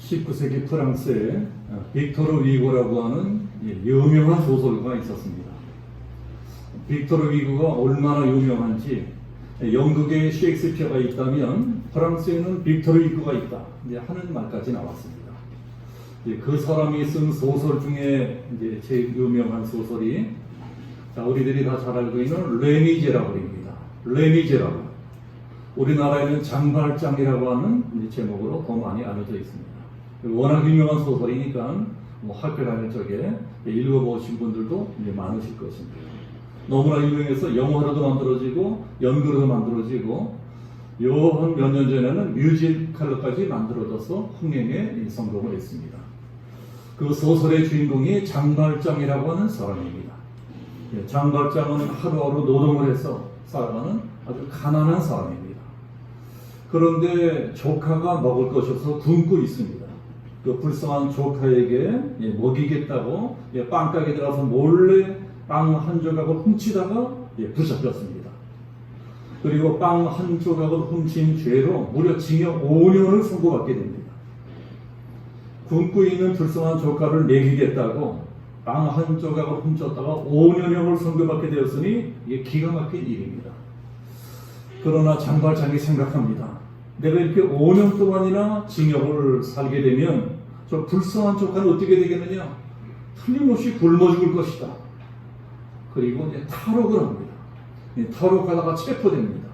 19세기 프랑스에 빅토르 위고라고 하는 유명한 소설가가 있었습니다. 빅토르 위고가 얼마나 유명한지, 영국에 셰익스피어가 있다면 프랑스에는 빅토르 위고가 있다 하는 말까지 나왔습니다. 그 사람이 쓴 소설 중에 제일 유명한 소설이, 우리들이 다 잘 알고 있는 레미제라블입니다. 레미제라블. 우리나라에는 장발장이라고 하는 제목으로 더 많이 알려져 있습니다. 워낙 유명한 소설이니까 학교 다닐 적에 읽어보신 분들도 많으실 것입니다. 너무나 유명해서 영화로도 만들어지고 연극으로도 만들어지고 한 몇 년 전에는 뮤지컬로까지 만들어져서 흥행에 성공을 했습니다. 그 소설의 주인공이 장발장이라고 하는 사람입니다. 장발장은 하루하루 노동을 해서 살아가는 아주 가난한 사람입니다. 그런데 조카가 먹을 것이 없어서 굶고 있습니다. 그 불쌍한 조카에게 먹이겠다고 빵가게 들어가서 몰래 빵 한 조각을 훔치다가 붙잡혔습니다. 그리고 빵 한 조각을 훔친 죄로 무려 징역 5년을 선고받게 됩니다. 굶고 있는 불쌍한 조카를 먹이겠다고 빵 한 조각을 훔쳤다가 5년형을 선고받게 되었으니 이게 기가 막힌 일입니다. 그러나 장발장이 생각합니다. 내가 이렇게 5년 동안이나 징역을 살게 되면 저 불쌍한 조카는 어떻게 되겠느냐? 틀림없이 굶어 죽을 것이다. 그리고 이제 탈옥을 합니다. 탈옥하다가 체포됩니다.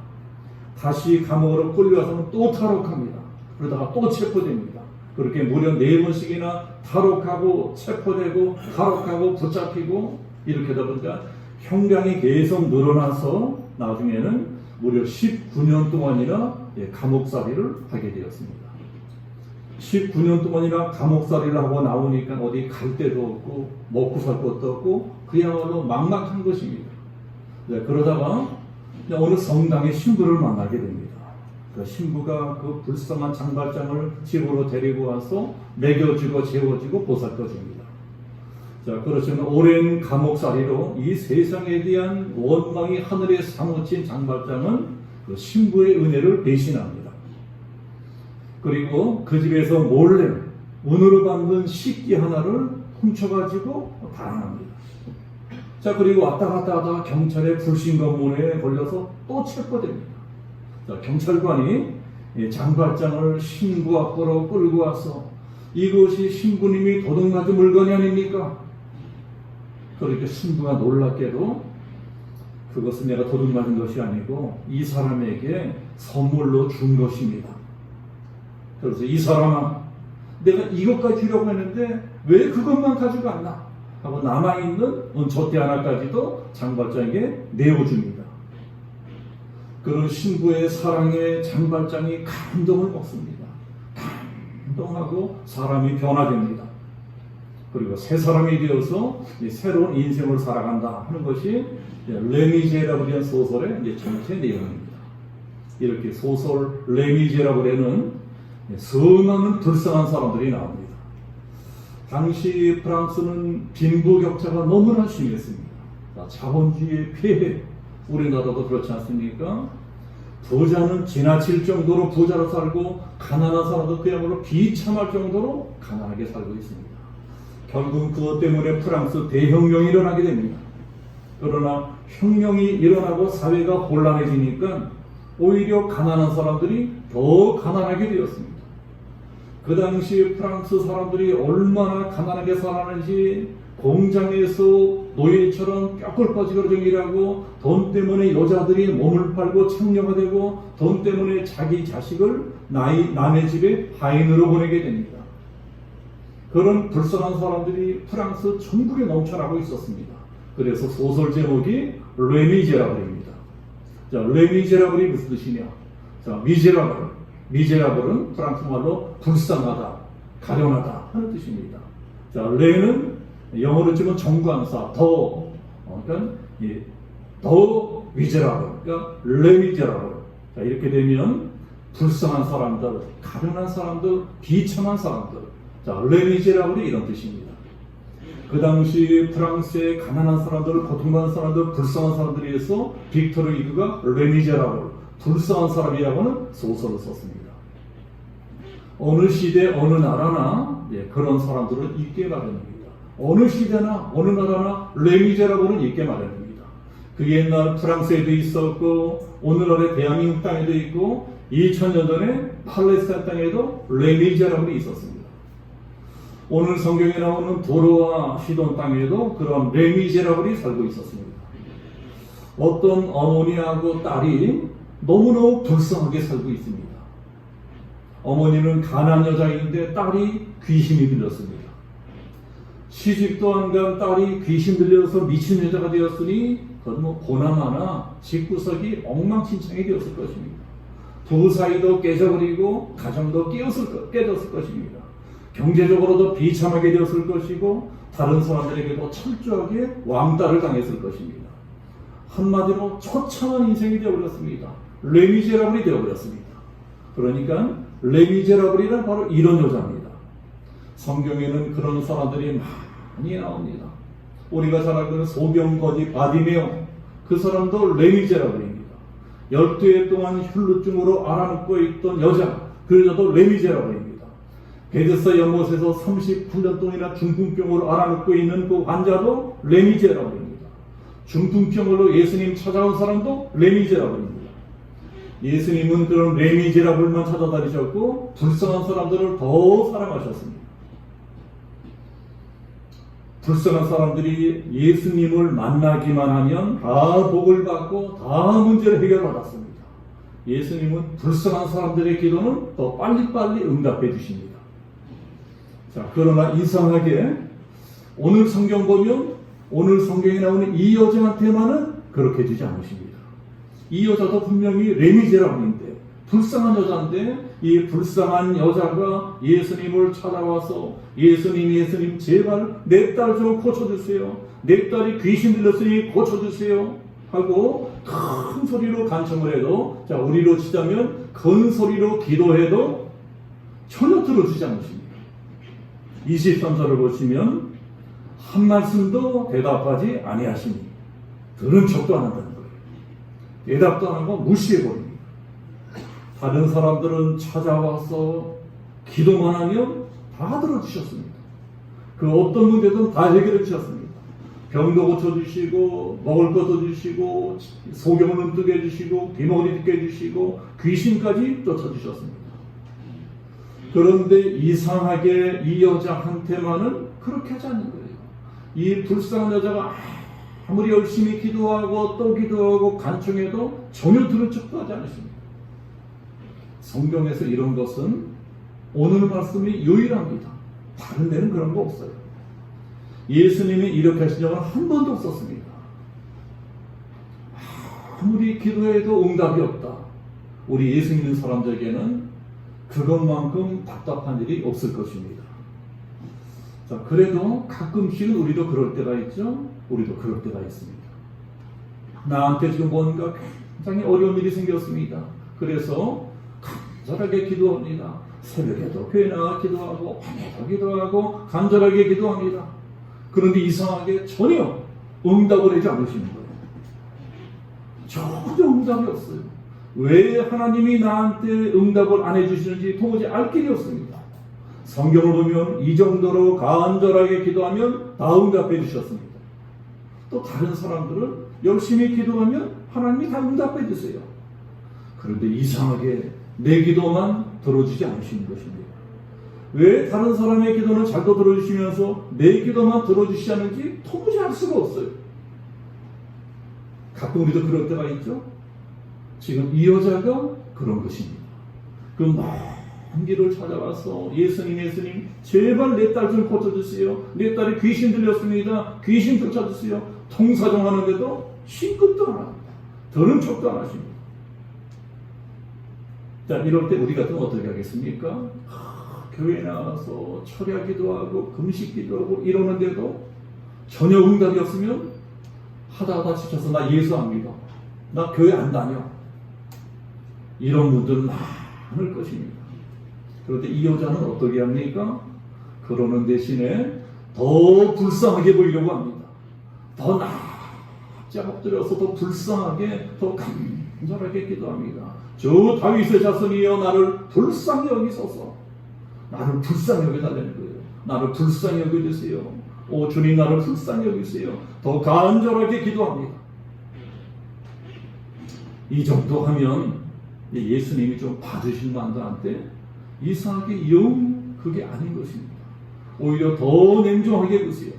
다시 감옥으로 끌려와서는 또 탈옥합니다. 그러다가 또 체포됩니다. 그렇게 무려 4번씩이나 탈옥하고 체포되고 탈옥하고 붙잡히고 이렇게 하다 보니까 형량이 계속 늘어나서 나중에는 무려 19년 동안이나 감옥살이를 하게 되었습니다. 19년 동안이나 감옥살이를 하고 나오니까 어디 갈 데도 없고 먹고 살 것도 없고 그야말로 막막한 것입니다. 그러다가 어느 성당의 신부를 만나게 됩니다. 그 신부가 그 불쌍한 장발장을 집으로 데리고 와서 먹여주고 재워주고 보살펴줍니다. 그렇지만 오랜 감옥살이로 이 세상에 대한 원망이 하늘에 사무친 장발장은 그 신부의 은혜를 배신합니다. 그리고 그 집에서 몰래 은으로 만든 식기 하나를 훔쳐가지고 달아납니다. 그리고 왔다 갔다 하다가 경찰의 불신검문에 걸려서 또 체포됩니다. 경찰관이 장발장을 신부 앞으로 끌고 와서 이것이 신부님이 도둑맞은 물건이 아닙니까? 그러니까 신부가 놀랍게도 그것은 내가 도둑맞은 것이 아니고 이 사람에게 선물로 준 것입니다. 그래서 이 사람아, 내가 이것까지 주려고 했는데 왜 그것만 가져갔나? 하고 남아있는 은촛대 하나까지도 장발장에게 내어줍니다. 그런 신부의 사랑에 장발장이 감동을 먹습니다. 감동하고 사람이 변화됩니다. 그리고 새 사람이 되어서 새로운 인생을 살아간다 하는 것이 레미제라블이라는 소설의 전체 내용입니다. 이렇게 소설 레미제라블에는 수많은 불쌍한 사람들이 나옵니다. 당시 프랑스는 빈부격차가 너무나 심했습니다. 자본주의의 폐해, 우리나라도 그렇지 않습니까? 부자는 지나칠 정도로 부자로 살고 가난한 사람도 그야말로 비참할 정도로 가난하게 살고 있습니다. 결국 그것 때문에 프랑스 대혁명이 일어나게 됩니다. 그러나 혁명이 일어나고 사회가 혼란해지니까 오히려 가난한 사람들이 더 가난하게 되었습니다. 그 당시 프랑스 사람들이 얼마나 가난하게 살았는지 공장에서 노예처럼 뼈골빠지게 일하고 돈 때문에 여자들이 몸을 팔고 창녀가 되고 돈 때문에 자기 자식을 남의 집에 하인으로 보내게 됩니다. 그런 불쌍한 사람들이 프랑스 전국에 넘쳐나고 있었습니다. 그래서 소설 제목이 레미제라블입니다. 레미제라블이 무슨 뜻이냐? 미제라블은 프랑스 말로 불쌍하다, 가련하다 하는 뜻입니다. 레는 영어로 치면 정관사, 더 미제라블, 그러니까 레미제라블. 이렇게 되면 불쌍한 사람들, 가련한 사람들, 비참한 사람들. 레미제라블이 이런 뜻입니다. 그 당시 프랑스의 가난한 사람들, 고통받는 사람들, 불쌍한 사람들에 의해서 빅토르 위고가 레미제라블, 불쌍한 사람이라고 하는 소설을 썼습니다. 어느 시대 어느 나라나 그런 사람들은 있게 마련입니다. 어느 시대나 어느 나라나 레미제라블은 있게 마련입니다. 그 옛날 프랑스에도 있었고 오늘날의 대한민국 땅에도 있고 2000년 전에 팔레스타인 땅에도 레미제라블이 있었습니다. 오늘 성경에 나오는 도로와 시돈 땅에도 그런 레미제라블이 살고 있었습니다. 어떤 어머니하고 딸이 너무너무 불쌍하게 살고 있습니다. 어머니는 가난한 여자인데 딸이 귀신이 들렸습니다. 시집도 안 간 딸이 귀신 들려서 미친 여자가 되었으니 그건 뭐 고난 하나 집구석이 엉망진창이 되었을 것입니다. 부부 사이도 깨져버리고 가정도 깨졌을 것입니다. 경제적으로도 비참하게 되었을 것이고 다른 사람들에게도 철저하게 왕따를 당했을 것입니다. 한마디로 처참한 인생이 되어버렸습니다. 레미제라블이 되어버렸습니다. 그러니까 레미제라블이란 바로 이런 여자입니다. 성경에는 그런 사람들이 많이 나옵니다. 우리가 잘 알고 소경거지 바디메오, 그 사람도 레미제라블입니다. 12해 동안 혈루증으로 앓아눕고 있던 여자, 그 여자도 레미제라블입니다. 베데스다 연못에서 38년 동안이나 중풍병으로 앓아눕고 있는 그 환자도 레미제라블입니다. 중풍병으로 예수님 찾아온 사람도 레미제라블입니다. 예수님은 그런 레미제라블만 찾아다니셨고 불쌍한 사람들을 더 사랑하셨습니다. 불쌍한 사람들이 예수님을 만나기만 하면 다 복을 받고 다 문제를 해결받았습니다. 예수님은 불쌍한 사람들의 기도는 더 빨리빨리 응답해 주십니다. 자, 그러나 이상하게 오늘 성경 보면 오늘 성경에 나오는 이 여자한테만은 그렇게 해주지 않으십니다. 이 여자도 분명히 레미제라블인데 불쌍한 여자인데 이 불쌍한 여자가 예수님을 찾아와서 예수님 제발 내 딸 좀 고쳐주세요. 내 딸이 귀신 들렸으니 고쳐주세요 하고 큰 소리로 간청을 해도, 자 우리로 치자면 큰 소리로 기도해도 전혀 들어주지 않으십니다. 23절을 보시면 한 말씀도 대답하지 아니하시니 들은 척도 안 한다는 거예요. 대답도 안 하고 무시해버립니다. 다른 사람들은 찾아와서 기도만 하면 다 들어주셨습니다. 그 어떤 문제든 다 해결해 주셨습니다. 병도 고쳐주시고 먹을 것도 주시고 소경을 눈뜨게 해주시고 귀머거리 듣게 해주시고 귀신까지 쫓아주셨습니다. 그런데 이상하게 이 여자한테만은 그렇게 하지 않는 거예요. 이 불쌍한 여자가 아무리 열심히 기도하고 또 기도하고 간청해도 전혀 들은 척도 하지 않으십니다. 성경에서 이런 것은 오늘 말씀이 유일합니다. 다른 데는 그런 거 없어요. 예수님이 이렇게 하신 적은 한 번도 없었습니다. 아무리 기도해도 응답이 없다. 우리 예수 믿는 사람들에게는 그것만큼 답답한 일이 없을 것입니다. 자, 그래도 가끔씩은 우리도 그럴 때가 있죠. 우리도 그럴 때가 있습니다. 나한테 지금 뭔가 굉장히 어려운 일이 생겼습니다. 그래서 간절하게 기도합니다. 새벽에도 교회 나가 기도하고 밤에도 기도하고 간절하게 기도합니다. 그런데 이상하게 전혀 응답을 하지 않으시는 거예요. 전혀 응답이 없어요. 왜 하나님이 나한테 응답을 안 해주시는지 도무지 알 길이 없습니다. 성경을 보면 이 정도로 간절하게 기도하면 다 응답해 주셨습니다. 또 다른 사람들은 열심히 기도하면 하나님이 다 응답해 주세요. 그런데 이상하게 내 기도만 들어주지 않으시는 것입니다. 왜 다른 사람의 기도는 잘도 들어주시면서 내 기도만 들어주시지 않는지 도무지 알 수가 없어요. 가끔 우리도 그럴 때가 있죠. 지금 이 여자가 그런 것입니다. 그 먼 길을 찾아와서 예수님 제발 내 딸 좀 고쳐주세요. 내 딸이 귀신 들렸습니다. 귀신 쫓아주세요. 통사정하는데도 싱긋도 안 합니다. 들은 척도 안 하십니다. 자, 이럴 때 우리 같으면 어떻게 하겠습니까? 교회 나와서 철야 기도하고 금식 기도하고 이러는데도 전혀 응답이 없으면 하다 지쳐서 나 예수 안 믿어. 나 교회 안 다녀. 이런 분들 많을 것입니다. 그런데 이 여자는 어떻게 합니까? 그러는 대신에 더 불쌍하게 보이려고 합니다. 더 납작 엎드려서 더 불쌍하게 더 간절하게 기도합니다. 주 다윗의 자손이여 나를 불쌍히 여기소서. 나를 불쌍히 여겨달라는 거예요. 나를 불쌍히 여겨주세요. 오 주님 나를 불쌍히 여기세요. 더 간절하게 기도합니다. 이 정도 하면 예수님이 좀 받으실 만도 한데 이상하게 영 그게 아닌 것입니다. 오히려 더 냉정하게 보세요.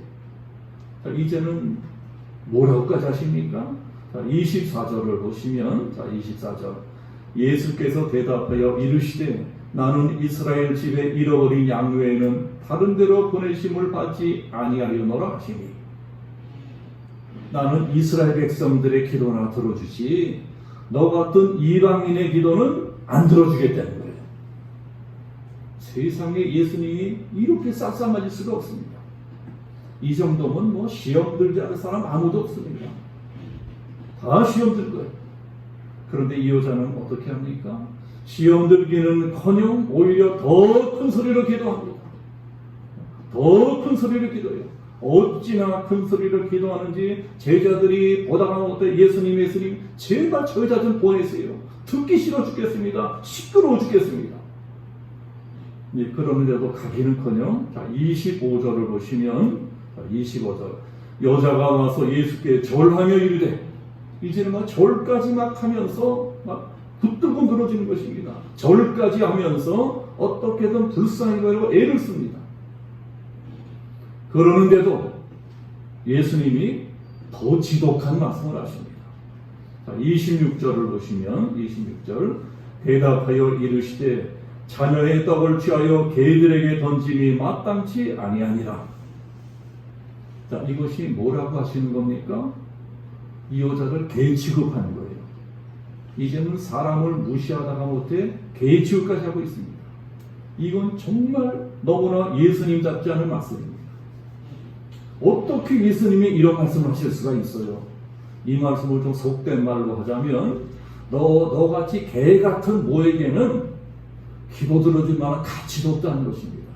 자, 이제는 뭐라고까지 하십니까? 자, 24절을 보시면, 자, 24절. 예수께서 대답하여 이르시되 나는 이스라엘 집에 잃어버린 양 외에는 다른 데로 보내심을 받지 아니하려노라 하시니 나는 이스라엘 백성들의 기도나 들어주지 너 같은 이방인의 기도는 안 들어주겠다는 거예요. 세상에 예수님이 이렇게 쌀쌀맞을 수가 없습니다. 이 정도면 뭐 시험 들지 않은 사람 아무도 없습니다. 다 시험 들 거예요. 그런데 이 여자는 어떻게 합니까? 시험 들기는커녕 오히려 더 큰 소리로 기도합니다. 더 큰 소리로 기도해요. 어찌나 큰 소리로 기도하는지 제자들이 보다가 어때 예수님 제발 저 여자 좀 보내세요. 듣기 싫어 죽겠습니다. 시끄러워 죽겠습니다. 네, 그러는데도 가기는커녕. 자, 25절을 보시면, 자, 25절 여자가 와서 예수께 절하며 이르되, 이제는 막 절까지 막 하면서 막 붙들고 늘어지는 것입니다. 절까지 하면서 어떻게든 불쌍히 여기려고 애를 씁니다. 그러는데도 예수님이 더 지독한 말씀을 하십니다. 자, 26절을 보시면 26절 대답하여 이르시되 자녀의 떡을 취하여 개들에게 던짐이 마땅치 아니하니라. 자, 이것이 뭐라고 하시는 겁니까? 이 여자를 개 취급하는 거예요. 이제는 사람을 무시하다가 못해 개 취급까지 하고 있습니다. 이건 정말 너무나 예수님답지 않은 말씀입니다. 어떻게 예수님이 이런 말씀을 하실 수가 있어요? 이 말씀을 좀 속된 말로 하자면 너같이 개 같은 모에게는 기도 들어줄 만한 가치도 없다는 것입니다.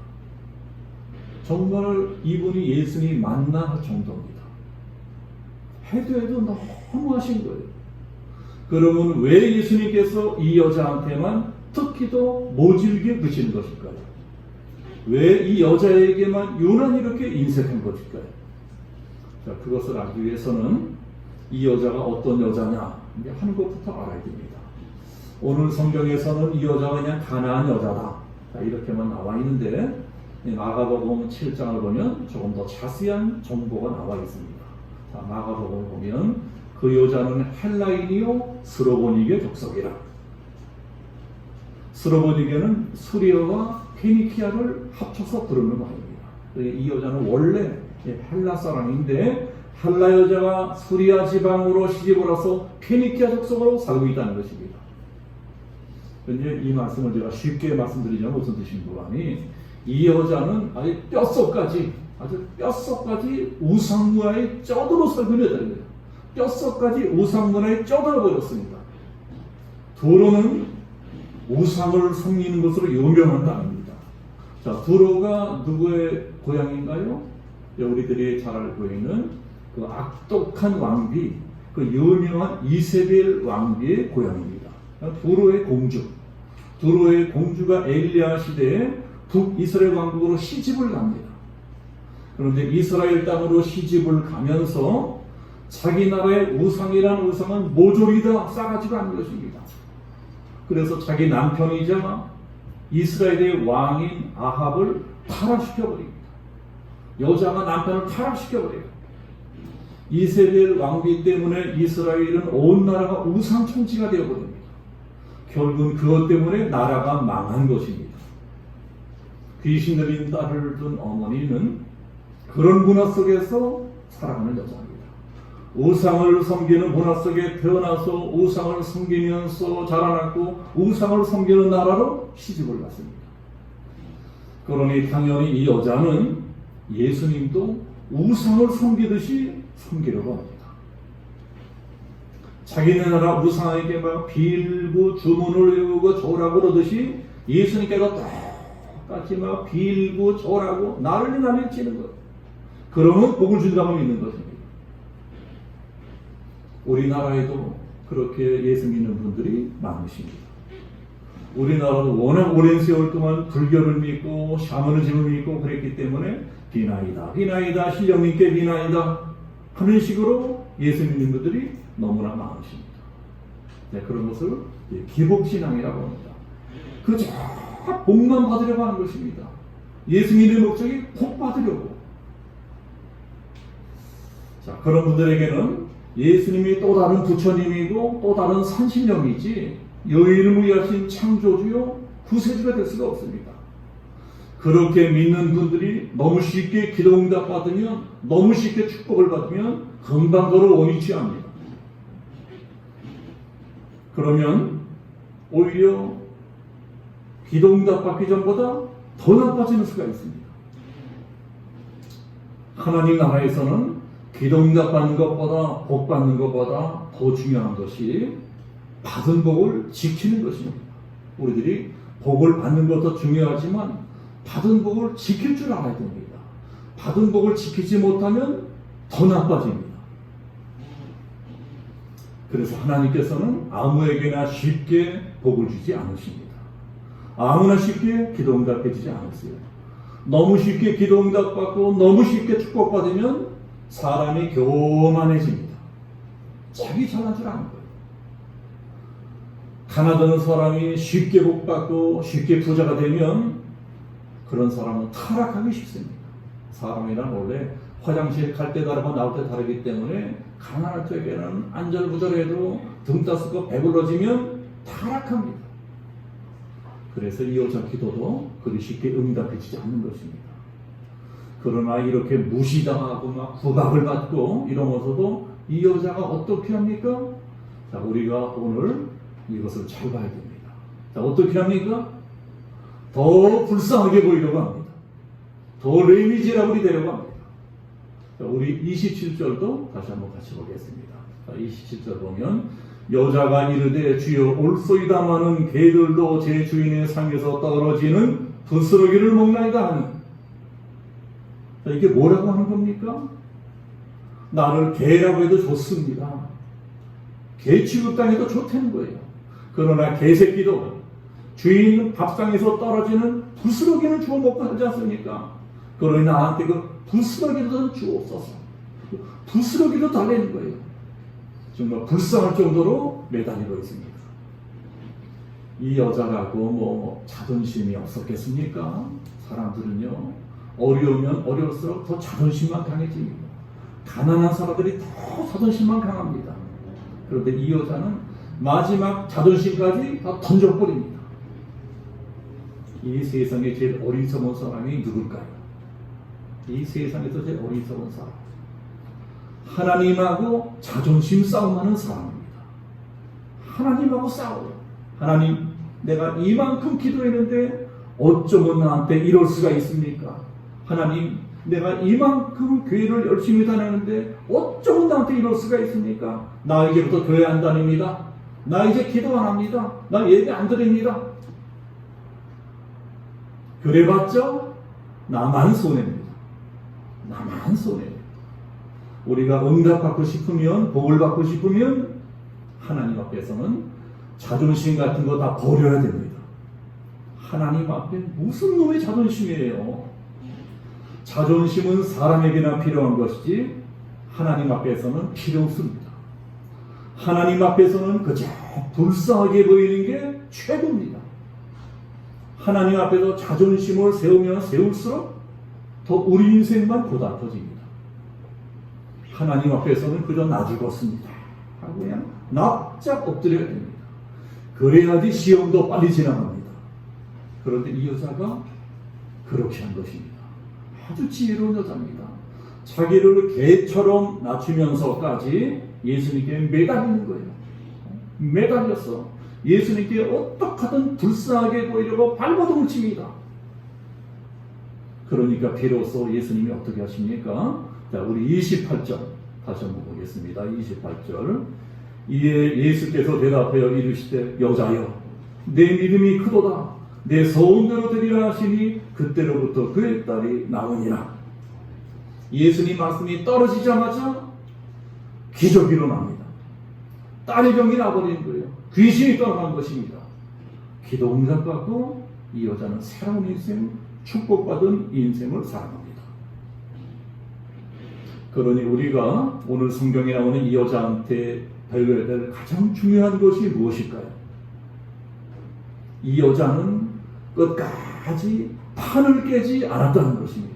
정말 이분이 예수님이 만나 할 정도입니다. 해도 너무 하신 거예요. 그러면 왜 예수님께서 이 여자한테만 특히도 모질게 그치는 것일까요? 왜 이 여자에게만 유난히 이렇게 인색한 것일까요? 자, 그것을 알기 위해서는 이 여자가 어떤 여자냐 하는 것부터 알아야 됩니다. 오늘 성경에서는 이 여자가 그냥 가난한 여자다, 자, 이렇게만 나와 있는데 마가복음 7장을 보면 조금 더 자세한 정보가 나와 있습니다. 자, 마가복음을 보면 그 여자는 헬라인이요 스로보니게 족속이라. 스로보니게는 수리아와 페니키아를 합쳐서 부르는 말입니다. 이 여자는 원래 헬라 사람인데 헬라 여자가 수리아 지방으로 시집을 와서 페니키아 족속으로 살고 있다는 것입니다. 그런데 이 말씀을 제가 쉽게 말씀드리자면 무슨 뜻인가 하니 이 여자는 아주 뼛속까지 우상문화에 쩌들어 살고 있는 여자입니다. 뼛속까지 우상문화에 쩌들어 버렸습니다. 두로는 우상을 섬기는 것으로 유명한 땅입니다. 자, 두로가 누구의 고향인가요? 우리들이 잘 알고 있는 그 악독한 왕비, 그 유명한 이세벨 왕비의 고향입니다. 두로의 공주. 두로의 공주가 엘리야 시대에 북이스라엘 왕국으로 시집을 갑니다. 그런데 이스라엘 땅으로 시집을 가면서 자기 나라의 우상이라는 우상은 모조리 다 싸가지가 않는 것입니다. 그래서 자기 남편이자 이스라엘의 왕인 아합을 타락시켜버립니다. 여자가 남편을 타락시켜버려요. 이세벨 왕비 때문에 이스라엘은 온 나라가 우상천지가 되어버립니다. 결국은 그것 때문에 나라가 망한 것입니다. 귀신 들린 딸을 둔 어머니는 그런 문화 속에서 살아가는 여자입니다. 우상을 섬기는 문화 속에 태어나서 우상을 섬기면서 자라났고 우상을 섬기는 나라로 시집을 갔습니다. 그러니 당연히 이 여자는 예수님도 우상을 섬기듯이 섬기려고 합니다. 자기네 나라 우상에게 막 빌고 주문을 외우고 절하고 그러듯이 예수님께서 똑같이 막 빌고 절하고 난리 치는 거예요. 그러면 복을 준다고 믿는 것입니다. 우리나라에도 그렇게 예수 믿는 분들이 많으십니다. 우리나라도 워낙 오랜 세월 동안 불교를 믿고 샤머니즘을 믿고 그랬기 때문에 비나이다, 비나이다, 신령님께 비나이다 하는 식으로 예수 믿는 분들이 너무나 많으십니다. 네, 그런 것을 기복신앙이라고 합니다. 그저 복만 받으려고 하는 것입니다. 예수 믿는 목적이 복 받으려고. 자, 그런 분들에게는 예수님이 또 다른 부처님이고 또 다른 산신령이지 여인을 위하신 창조주요 구세주가 될 수가 없습니다. 그렇게 믿는 분들이 너무 쉽게 기도응답 받으면, 너무 쉽게 축복을 받으면 금방 그를 원이 취합니다. 그러면 오히려 기도응답 받기 전보다 더 나빠지는 수가 있습니다. 하나님 나라에서는 기도응답 받는 것보다, 복 받는 것보다 더 중요한 것이 받은 복을 지키는 것입니다. 우리들이 복을 받는 것도 중요하지만 받은 복을 지킬 줄 알아야 됩니다. 받은 복을 지키지 못하면 더 나빠집니다. 그래서 하나님께서는 아무에게나 쉽게 복을 주지 않으십니다. 아무나 쉽게 기도응답해 주지 않았어요. 너무 쉽게 기도응답 받고 너무 쉽게 축복받으면 사람이 교만해집니다. 자기 잘난 줄 아는 거예요. 가난한 사람이 쉽게 복받고 쉽게 부자가 되면 그런 사람은 타락하기 쉽습니다. 사람이란 원래 화장실 갈 때 다르고 나올 때 다르기 때문에 가난할 적에는 안절부절해도 등 따스고 배불러지면 타락합니다. 그래서 이 여자 기도도 그리 쉽게 응답해지지 않는 것입니다. 그러나 이렇게 무시당하고 막 구박을 받고 이러면서도 이 여자가 어떻게 합니까? 자, 우리가 오늘 이것을 잘 봐야 됩니다. 자, 어떻게 합니까? 더 불쌍하게 보이려고 합니다. 더 레미제라블이 되려고 합니다. 자, 우리 27절도 다시 한번 같이 보겠습니다. 자, 27절 보면 여자가 이르되 주여 올소이다마는 개들도 제 주인의 상에서 떨어지는 부스러기를 먹나이다 하는. 자, 이게 뭐라고 하는 겁니까? 나를 개라고 해도 좋습니다. 개 취급당해도 좋다는 거예요. 그러나 개새끼도 주인 밥상에서 떨어지는 부스러기를 주워 먹고 하지 않습니까? 그러니 나한테 그 부스러기도 주옵소서. 부스러기도 달래는 거예요. 정말 불쌍할 정도로 매달리고 있습니다. 이 여자라고 뭐 자존심이 없었겠습니까? 사람들은요, 어려우면 어려울수록 더 자존심만 강해집니다. 가난한 사람들이 더 자존심만 강합니다. 그런데 이 여자는 마지막 자존심까지 다 던져버립니다. 이 세상에 제일 어리석은 사람이 누굴까요? 이 세상에서 제일 어리석은 사람, 하나님하고 자존심 싸움하는 사람입니다. 하나님하고 싸워요. 하나님, 내가 이만큼 기도했는데 어쩌면 나한테 이럴 수가 있습니까? 하나님, 내가 이만큼 교회를 열심히 다녔는데 어쩌면 나한테 이럴 수가 있습니까? 나 이제부터 교회 안 다닙니다. 나 이제 기도 안 합니다. 나 예배 안 드립니다. 그래봤자 나만 손해입니다. 나만 손해입니다. 우리가 응답받고 싶으면, 복을 받고 싶으면 하나님 앞에서는 자존심 같은 거 다 버려야 됩니다. 하나님 앞에 무슨 놈의 자존심이에요? 자존심은 사람에게나 필요한 것이지 하나님 앞에서는 필요 없습니다. 하나님 앞에서는 그저 불쌍하게 보이는 게 최고입니다. 하나님 앞에서 자존심을 세우면 세울수록 더 우리 인생만 고달퍼집니다. 하나님 앞에서는 그저 나 죽었습니다 하고 그냥 납작 엎드려야 됩니다. 그래야지 시험도 빨리 지나갑니다. 그런데 이 여자가 그렇게 한 것입니다. 아주 지혜로운 여자입니다. 자기를 개처럼 낮추면서까지 예수님께 매달리는 거예요. 매달렸어. 예수님께 어떻게든 불쌍하게 보이려고 발버둥을 칩니다. 그러니까 비로소 예수님이 어떻게 하십니까? 자, 우리 28절 다시 한번 보겠습니다. 28절. 이에 예수께서 대답하여 이르시되 여자여, 내 믿음이 크도다. 내 소원대로 되리라 하시니 그때로부터 그의 딸이 나으니라. 예수님 말씀이 떨어지자마자 기적이 일어납니다. 딸의 병이 나버리는 거예요. 귀신이 떠나간 것입니다. 기도 응답받고 이 여자는 새로운 인생, 축복받은 인생을 살아갑니다. 그러니 우리가 오늘 성경에 나오는 이 여자한테 배워야 될 가장 중요한 것이 무엇일까요? 이 여자는 끝까지 판을 깨지 않았다는 것입니다.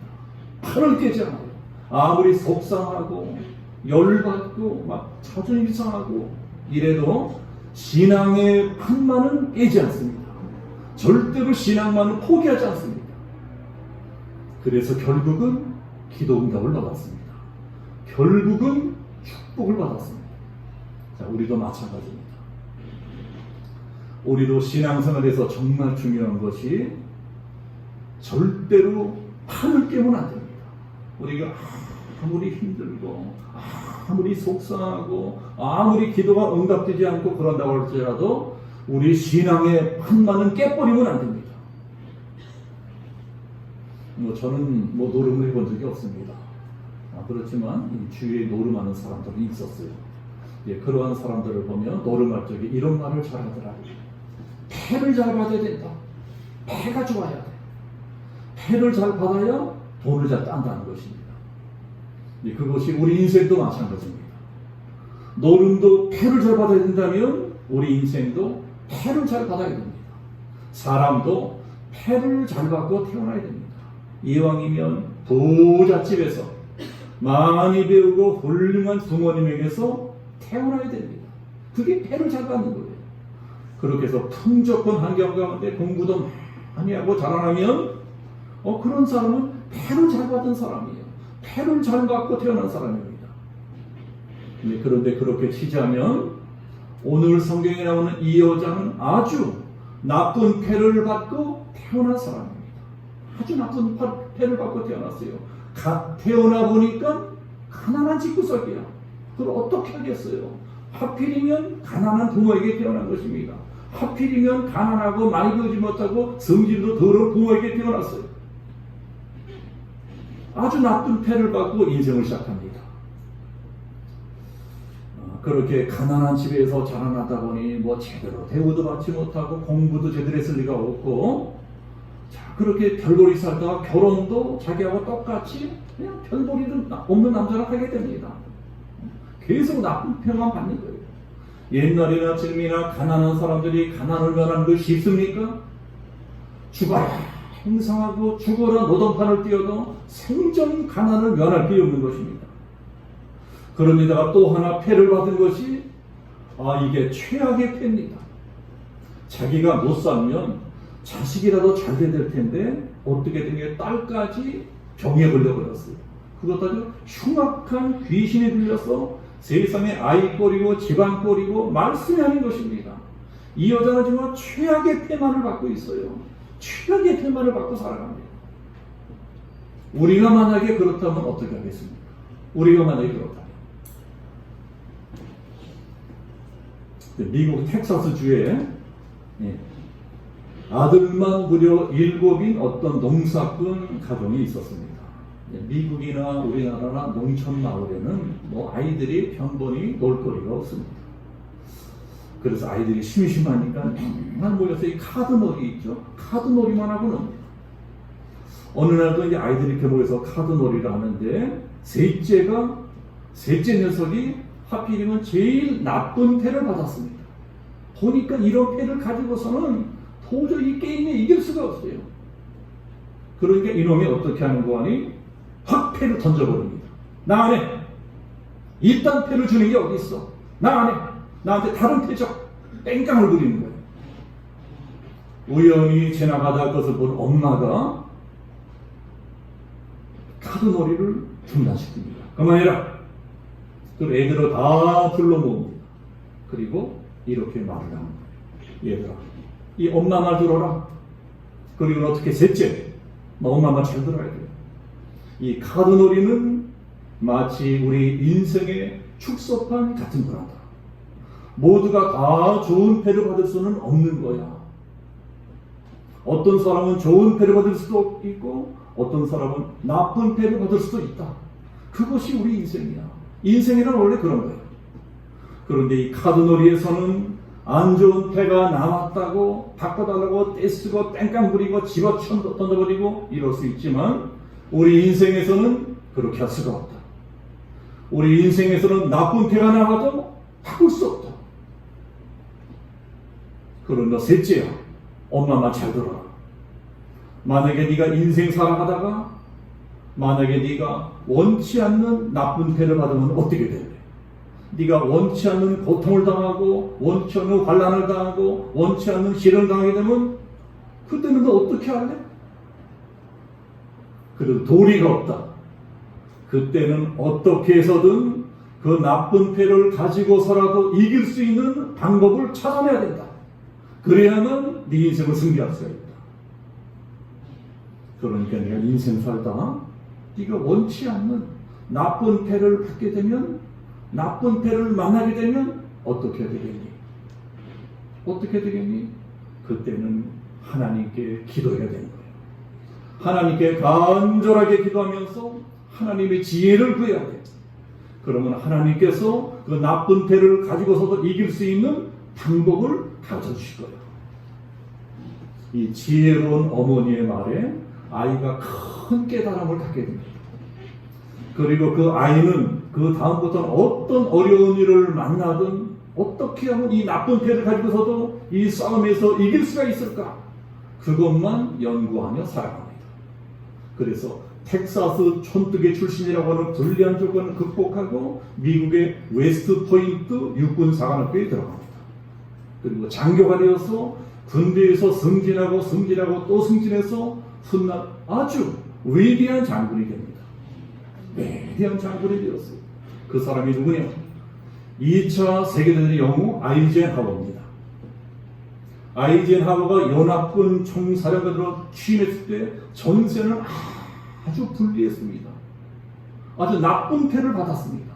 판을 깨지 않아요. 아무리 속상하고 열받고 막 자존심 상하고 이래도 신앙의 판만은 깨지 않습니다. 절대로 신앙만은 포기하지 않습니다. 그래서 결국은 기도 응답을 받았습니다. 결국은 축복을 받았습니다. 자, 우리도 마찬가지입니다. 우리도 신앙생활에서 정말 중요한 것이 절대로 판을 깨면 안 됩니다. 우리가 아무리 힘들고 아무리 속상하고 아무리 기도가 응답되지 않고 그런다고 할지라도 우리 신앙의 판만은 깨버리면 안 됩니다. 저는 노름을 해본 적이 없습니다. 그렇지만 주위에 노름하는 사람들이 있었어요. 그러한 사람들을 보면 노름할 적에 이런 말을 잘하더라고요. 패를 잘 받아야 된다. 패가 좋아야 돼. 패를 잘 받아야 돈을 잘 딴다는 것입니다. 그것이 우리 인생도 마찬가지입니다. 노름도 패를 잘 받아야 된다면 우리 인생도 패를 잘 받아야 됩니다. 사람도 패를 잘 받고 태어나야 됩니다. 이왕이면 부잣집에서 많이 배우고 훌륭한 부모님에게서 태어나야 됩니다. 그게 패를 잘 받는 거예요. 그렇게 해서 풍족한 환경 가운데 공부도 많이 하고 자라나면 그런 사람은 패를 잘 받은 사람이에요. 패를 잘 받고 태어난 사람입니다. 그런데 그렇게 치자면 오늘 성경에 나오는 이 여자는 아주 나쁜 패를 받고 태어난 사람입니다. 아주 나쁜 패를 받고 태어났어요. 태어나 보니까 가난한 집구석이야. 그걸 어떻게 하겠어요? 하필이면 가난한 부모에게 태어난 것입니다. 하필이면 가난하고 많이 배우지 못하고 성질도 더러운 부모에게 태어났어요. 아주 나쁜 패를 받고 인생을 시작합니다. 그렇게 가난한 집에서 자라나다 보니 제대로 대우도 받지 못하고 공부도 제대로 했을 리가 없고, 그렇게 별볼이 살다가 결혼도 자기하고 똑같이 그냥 별볼이도 없는 남자랑 하게 됩니다. 계속 나쁜 평만 받는 거예요. 옛날이나 지금이나 가난한 사람들이 가난을 면하는 거 쉽습니까? 죽어라 행상하고 죽어라 노동판을 띄어도 생전 가난을 면할 필요 없는 것입니다. 그런데다가 또 하나 패를 받은 것이 이게 최악의 패입니다. 자기가 못 살면 자식이라도 잘 될 텐데 어떻게 된 게 딸까지 병에 걸려버렸어요. 그것도 아주 흉악한 귀신에 들려서 세상에 아이 꼴이고 집안 꼴이고 말씀이 아닌 것입니다. 이 여자는 정말 최악의 패만을 받고 있어요. 최악의 패만을 받고 살아갑니다. 우리가 만약에 그렇다면 어떻게 하겠습니까? 우리가 만약에 그렇다면 미국 텍사스주에 아들만 무려 7인 어떤 농사꾼 가정이 있었습니다. 미국이나 우리나라나 농촌 마을에는 아이들이 편번히 놀거리가 없습니다. 그래서 아이들이 심심하니까 맨날 모여서 이 카드놀이 있죠. 카드놀이만 하고 놉니다. 어느 날도 이제 아이들이 이렇게 모여서 카드놀이를 하는데 셋째 녀석이 하필이면 제일 나쁜 패를 받았습니다. 보니까 이런 패를 가지고서는 도저히 이 게임에 이길 수가 없어요. 그러니까 이놈이 어떻게 하는 거 아니? 확 패를 던져버립니다. 나 안 해. 이딴 패를 주는 게 어디 있어? 나 안 해. 나한테 다른 패 줘. 땡깡을 부리는 거예요. 우연히 지나가다 것을 본 엄마가 카드놀이를 중단시킵니다. 그만해라. 그 애들을 다 불러 모읍니다. 그리고 이렇게 말을 하는 거예요. 얘들아, 이 엄마 말 들어라. 그리고 어떻게 셋째, 엄마 말 잘 들어야 돼요. 이 카드놀이는 마치 우리 인생의 축소판 같은 거란다. 모두가 다 좋은 패를 받을 수는 없는 거야. 어떤 사람은 좋은 패를 받을 수도 있고 어떤 사람은 나쁜 패를 받을 수도 있다. 그것이 우리 인생이야. 인생이란 원래 그런 거예요. 그런데 이 카드놀이에서는 안 좋은 패가 남았다고 바꿔달라고 떼쓰고 땡깡 부리고 집어쳐 던져버리고 이럴 수 있지만 우리 인생에서는 그렇게 할 수가 없다. 우리 인생에서는 나쁜 패가 나와도 바꿀 수 없다. 그런가 셋째야, 엄마 말 잘 들어라. 만약에 네가 인생 살아가다가 만약에 네가 원치 않는 나쁜 패를 받으면 어떻게 될래? 네가 원치 않는 고통을 당하고 원치 않는 환난을 당하고 원치 않는 시련을 당하게 되면 그때는 너 어떻게 할래? 그래도 도리가 없다. 그때는 어떻게 해서든 그 나쁜 패를 가지고서라도 이길 수 있는 방법을 찾아내야 된다. 그래야만 네 인생을 승리할 수가 있다. 그러니까 네가 인생 살다 네가 원치 않는 나쁜 패를 받게 되면, 나쁜 패를 만나게 되면 어떻게 되겠니? 어떻게 되겠니? 그때는 하나님께 기도해야 되는 거예요. 하나님께 간절하게 기도하면서 하나님의 지혜를 구해야 돼. 그러면 하나님께서 그 나쁜 패를 가지고서도 이길 수 있는 방법을 가르쳐 주실 거예요. 이 지혜로운 어머니의 말에 아이가 큰 깨달음을 갖게 됩니다. 그리고 그 아이는 그 다음부터는 어떤 어려운 일을 만나든 어떻게 하면 이 나쁜 패를 가지고서도 이 싸움에서 이길 수가 있을까? 그것만 연구하며 살아갑니다. 그래서 텍사스 촌뜨기 출신이라고 하는 불리한 조건을 극복하고 미국의 웨스트 포인트 육군사관학교에 들어갑니다. 그리고 장교가 되어서 군대에서 승진하고 또 승진해서 훗날 아주 위대한 장군이 됩니다. 위대한 장군이 되었어요. 그 사람이 누구냐? 2차 세계대전의 영웅 아이젠하워입니다. 아이젠하워가 연합군 총사령관으로 취임했을 때 전세는 아주 불리했습니다. 아주 나쁜 패를 받았습니다.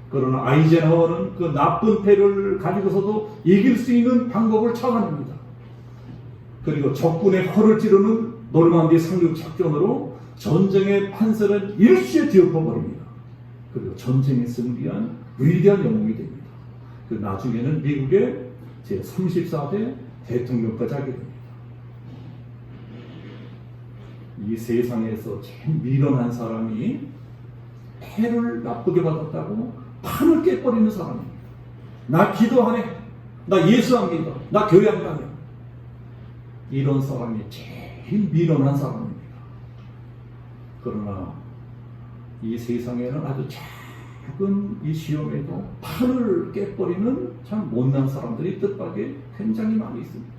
그러나 아이젠하워는 그 나쁜 패를 가지고서도 이길 수 있는 방법을 찾아냅니다. 그리고 적군의 허를 찌르는 노르망디 상륙 작전으로 전쟁의 판세를 일시에 뒤엎어버립니다. 그리고 전쟁에 승리한 위대한 영웅이 됩니다. 그 나중에는 미국의 제34대 대통령까지 하게 됩니다. 이 세상에서 제일 미련한 사람이 패를 나쁘게 받았다고 판을 깨버리는 사람입니다. 나 기도하네, 나 예수 안 믿어, 나 교회 안 가네. 이런 사람이 제일 미련한 사람입니다. 그러나 이 세상에는 아주 작은 이 시험에도 판을 깨버리는 참 못난 사람들이 뜻밖에 굉장히 많이 있습니다.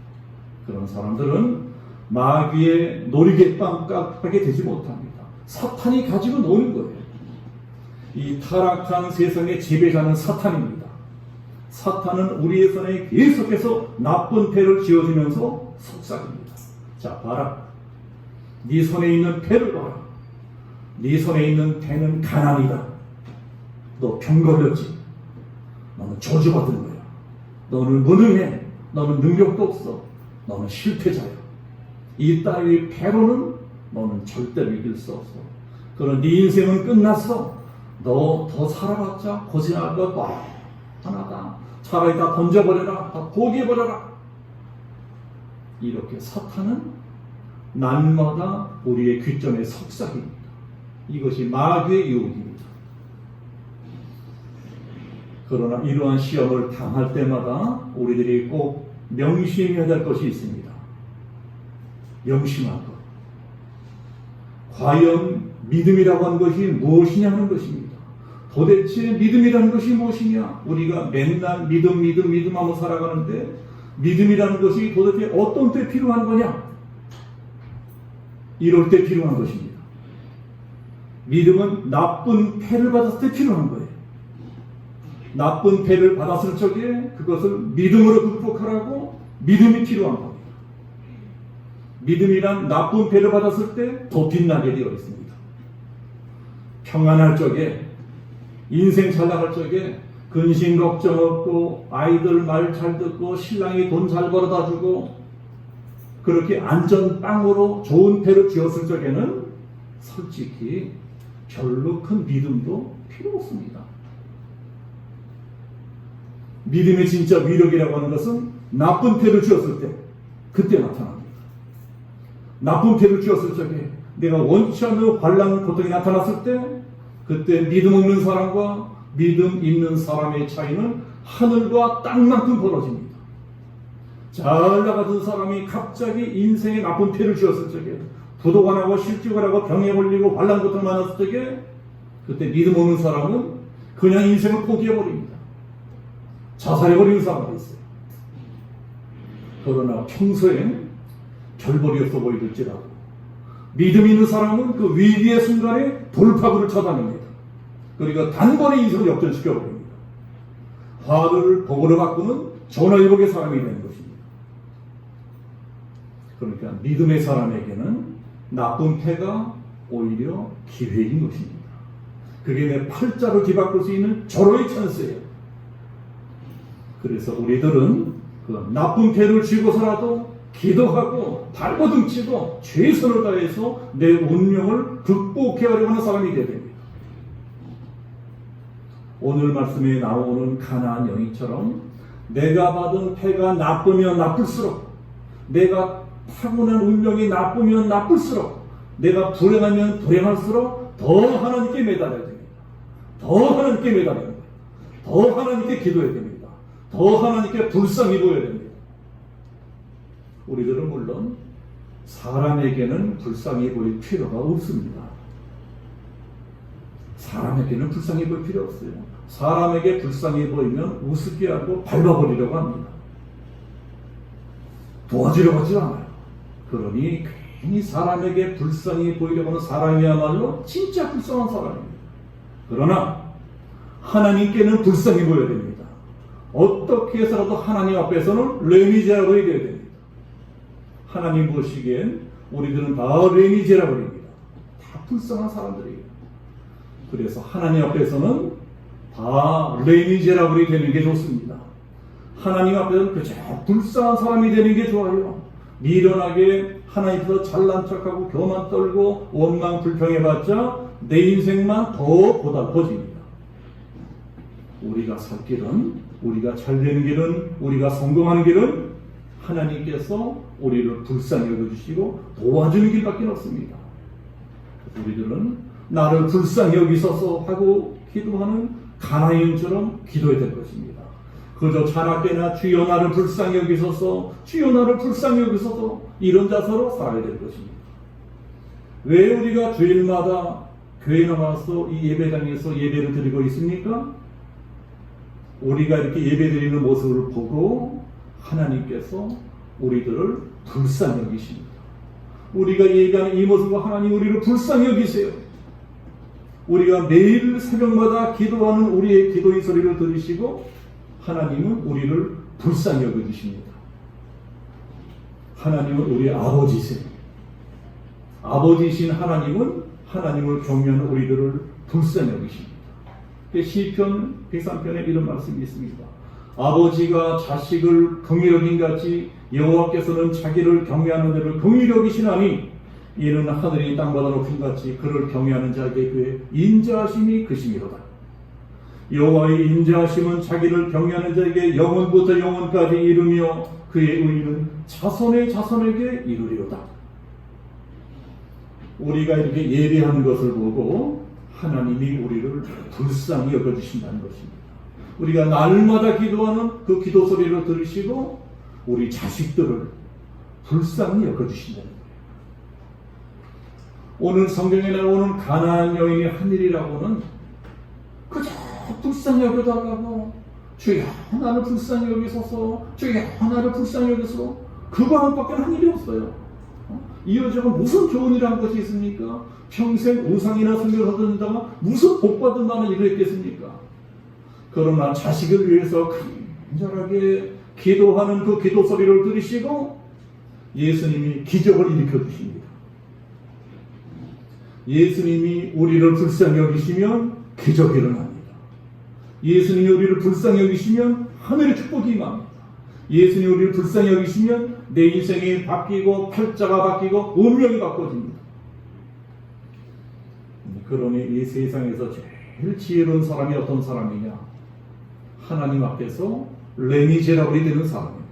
그런 사람들은 마귀의 놀이개빵밖에 되지 못합니다. 사탄이 가지고 노는 거예요. 이 타락한 세상의 지배자는 사탄입니다. 사탄은 우리의 손에 계속해서 나쁜 패를 쥐어주면서 속삭입니다. 자, 봐라. 네 손에 있는 패를 봐라. 네 손에 있는 패는 가난이다. 너 병 걸렸지. 너는 저주받은 거야. 너는 무능해. 너는 능력도 없어. 너는 실패자야. 이 따위 패로는 너는 절대로 이길 수 없어. 그럼 네 인생은 끝났어. 너 더 살아봤자 고생할 것 뻔하다. 차라리 다 던져버려라. 다 포기해버려라. 이렇게 사탄은 날마다 우리의 귀점에 속삭입니다. 이것이 마귀의 유혹입니다. 그러나 이러한 시험을 당할 때마다 우리들이 꼭 명심해야 될 것이 있습니다. 명심할 것. 과연 믿음이라고 하는 것이 무엇이냐 하는 것입니다. 도대체 믿음이라는 것이 무엇이냐? 우리가 맨날 믿음 하며 살아가는데 믿음이라는 것이 도대체 어떤 때 필요한 거냐? 이럴 때 필요한 것입니다. 믿음은 나쁜 패를 받았을 때 필요한 거예요. 나쁜 패를 받았을 적에 그것을 믿음으로 극복하라고 믿음이 필요한 겁니다. 믿음이란 나쁜 패를 받았을 때 더 빛나게 되어 있습니다. 평안할 적에, 인생 잘 나갈 적에 근심 걱정 없고 아이들 말 잘 듣고 신랑이 돈 잘 벌어다 주고 그렇게 안전빵으로 좋은 패를 쥐었을 적에는 솔직히 별로 큰 믿음도 필요 없습니다. 믿음의 진짜 위력이라고 하는 것은 나쁜 패를 쥐었을 때 그때 나타납니다. 나쁜 패를 쥐었을 적에 내가 원치 않는 환난 고통이 나타났을 때 그때 믿음 없는 사람과 믿음 있는 사람의 차이는 하늘과 땅만큼 벌어집니다. 잘 나가던 사람이 갑자기 인생에 나쁜 패를 쥐었을 적에 부도가 나고 실직을 하고 병에 걸리고 환난 고통을 만났을 적에 그때 믿음 없는 사람은 그냥 인생을 포기해버립니다. 자살해버리는 사람도 있어요. 그러나 평소엔 별볼이 없어 보이실지라도 믿음 있는 사람은 그 위기의 순간에 돌파구를 찾아냅니다. 그러니까 단번에 인생을 역전시켜버립니다. 화를 복으로 바꾸는 전화위복의 사람이 되는 것입니다. 그러니까 믿음의 사람에게는 나쁜 패가 오히려 기회인 것입니다. 그게 내 팔자로 뒤바꿀 수 있는 절호의 찬스예요. 그래서 우리들은 그 나쁜 패를 쥐고서라도 기도하고 발버둥 치고 최선을 다해서 내 운명을 극복해하려고 하는 사람이 되어야 됩니다. 오늘 말씀에 나오는 가나안 여인처럼 내가 받은 패가 나쁘면 나쁠수록, 내가 타고난 운명이 나쁘면 나쁠수록, 내가 불행하면 불행할수록 더 하나님께 매달려야 됩니다. 더 하나님께 매달려야 됩니다. 더 하나님께 기도해야 됩니다. 더 하나님께 불쌍히 보여야 됩니다. 우리들은 물론 사람에게는 불쌍히 보일 필요가 없습니다. 사람에게는 불쌍히 보일 필요 없어요. 사람에게 불쌍히 보이면 우습게 하고 밟아버리려고 합니다. 도와주려고 하지 않아요. 그러니 괜히 사람에게 불쌍히 보이려고 하는 사람이야말로 진짜 불쌍한 사람입니다. 그러나 하나님께는 불쌍히 보여야 됩니다. 어떻게 해서라도 하나님 앞에서는 레미제라블이 되어야 됩니다. 하나님 보시기엔 우리들은 다 레미제라블입니다. 다 불쌍한 사람들이에요. 그래서 하나님 앞에서는 다 레미제라블이 되는 게 좋습니다. 하나님 앞에서는 그저 불쌍한 사람이 되는 게 좋아요. 미련하게 하나님께서 잘난 척하고 교만 떨고 원망 불평해봤자 내 인생만 더 고달퍼집니다. 우리가 살 길은, 우리가 잘 되는 길은, 우리가 성공하는 길은 하나님께서 우리를 불쌍히 여겨주시고 도와주는 길밖에 없습니다. 우리들은 나를 불쌍히 여기소서 하고 기도하는 가나안처럼 기도해야 될 것입니다. 그저 자나깨나 주여 나를 불쌍히 여기소서, 주여 나를 불쌍히 여기소서, 이런 자세로 살아야 될 것입니다. 왜 우리가 주일마다 교회 나와서 이 예배당에서 예배를 드리고 있습니까? 우리가 이렇게 예배 드리는 모습을 보고 하나님께서 우리들을 불쌍히 여기십니다. 우리가 예배하는 이 모습과 하나님 우리를 불쌍히 여기세요. 우리가 매일 새벽마다 기도하는 우리의 기도의 소리를 들으시고 하나님은 우리를 불쌍히 여겨주십니다. 하나님은 우리 아버지세요. 아버지이신 하나님은 하나님을 경외하는 우리들을 불쌍히 여기십니다. 시편 103편에 이런 말씀이 있습니다. 아버지가 자식을 긍휼히 여긴 같이 여호와께서는 자기를 경외하는 자를 긍휼히 여기시나니 이는 하늘이 땅바다 높임 같이 그를 경외하는 자에게 그의 인자하심이 크심이로다. 여호와의 인자하심은 자기를 경외하는 자에게 영원부터 영원까지 이르며 그의 의는 자손의 자손에게 이르리로다. 우리가 이렇게 예배하는 것을 보고 하나님이 우리를 불쌍히 여겨주신다는 것입니다. 우리가 날마다 기도하는 그 기도 소리를 들으시고 우리 자식들을 불쌍히 여겨주신다는 거예요. 오늘 성경에 나오는 가나안 여인의 한 일이라고는 그저 불쌍히 여겨달라고, 주여 나를 불쌍히 여기소서, 주여 나를 불쌍히 여기소서, 그거 하나밖에 한 일이 없어요. 이어져가 무슨 좋은 일 한 것이 있습니까? 평생 우상이나 섬겨서든다가 무슨 복받은 나는 일을 했겠습니까? 그러나 자식을 위해서 간절하게 기도하는 그 기도 소리를 들으시고 예수님이 기적을 일으켜 주십니다. 예수님이 우리를 불쌍히 여기시면 기적이 일어납니다. 예수님이 우리를 불쌍히 여기시면 하늘의 축복이 임합니다. 예수님이 우리를 불쌍히 여기시면 내 인생이 바뀌고 팔자가 바뀌고 운명이 바꿔집니다. 그러니 이 세상에서 제일 지혜로운 사람이 어떤 사람이냐? 하나님 앞에서 레미제라블이 되는 사람입니다.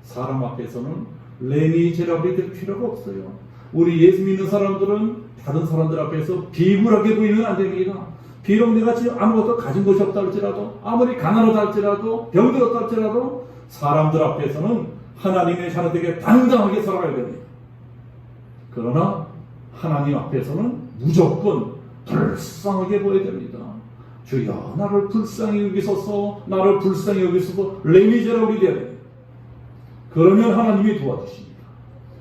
사람 앞에서는 레미제라블이 될 필요가 없어요. 우리 예수 믿는 사람들은 다른 사람들 앞에서 비굴하게 보이면 안 됩니다. 비록 내가 지금 아무것도 가진 것이 없다 할지라도, 아무리 가난하다 할지라도, 병들었다 할지라도 사람들 앞에서는 하나님의 자녀들에게 당당하게 살아가야 됩니다. 그러나 하나님 앞에서는 무조건 불쌍하게 보여야 됩니다. 주여 나를 불쌍히 여기소서, 나를 불쌍히 여기소서. 레미제라블이 되어야 됩니다. 그러면 하나님이 도와주십니다.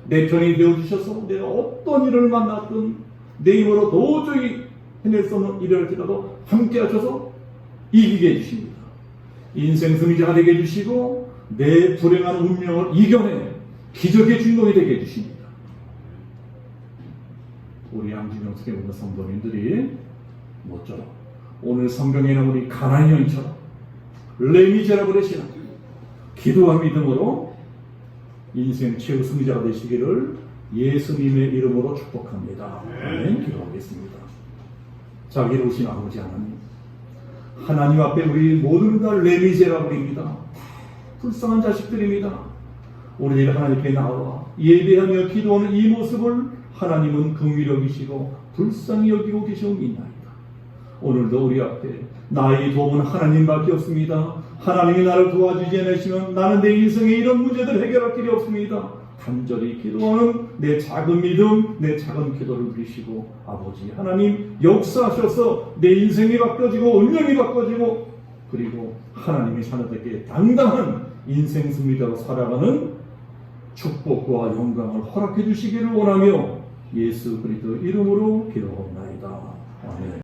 내 편이 되어주셔서 내가 어떤 일을 만났든 내 힘으로 도저히 해낼 수 없는 일을 할지라도 함께 하셔서 이기게 해주십니다. 인생 승리자가 되게 해주시고 내 불행한 운명을 이겨내 기적의 주인공이 되게 해주십니다. 우리 양진영석에 오는 성도님들이 뭐죠? 오늘 성경에 나온 우리 가나안 여인처럼 레미제라블의 신앙, 기도와 믿음으로 인생 최후 승리자가 되시기를 예수님의 이름으로 축복합니다. 아멘. 기도하겠습니다. 자비로우신 아버지 하나님, 하나님 앞에 우리 모두는 다 레미제라블입니다. 불쌍한 자식들입니다. 우리들 하나님께 나와 예배하며 기도하는 이 모습을 하나님은 긍휼히 여기시고 불쌍히 여기고 계시옵나이다. 오늘도 우리 앞에 나의 도움은 하나님밖에 없습니다. 하나님이 나를 도와주지 않으시면 나는 내 인생의 이런 문제들을 해결할 길이 없습니다. 간절히 기도하는 내 작은 믿음, 내 작은 기도를 들으시고 아버지 하나님 역사하셔서 내 인생이 바꿔지고 운명이 바꿔지고 그리고 하나님의 자녀들에게 당당한 인생 승리자로 살아가는 축복과 영광을 허락해 주시기를 원하며 예수 그리스도 이름으로 기도하옵나이다. 아멘.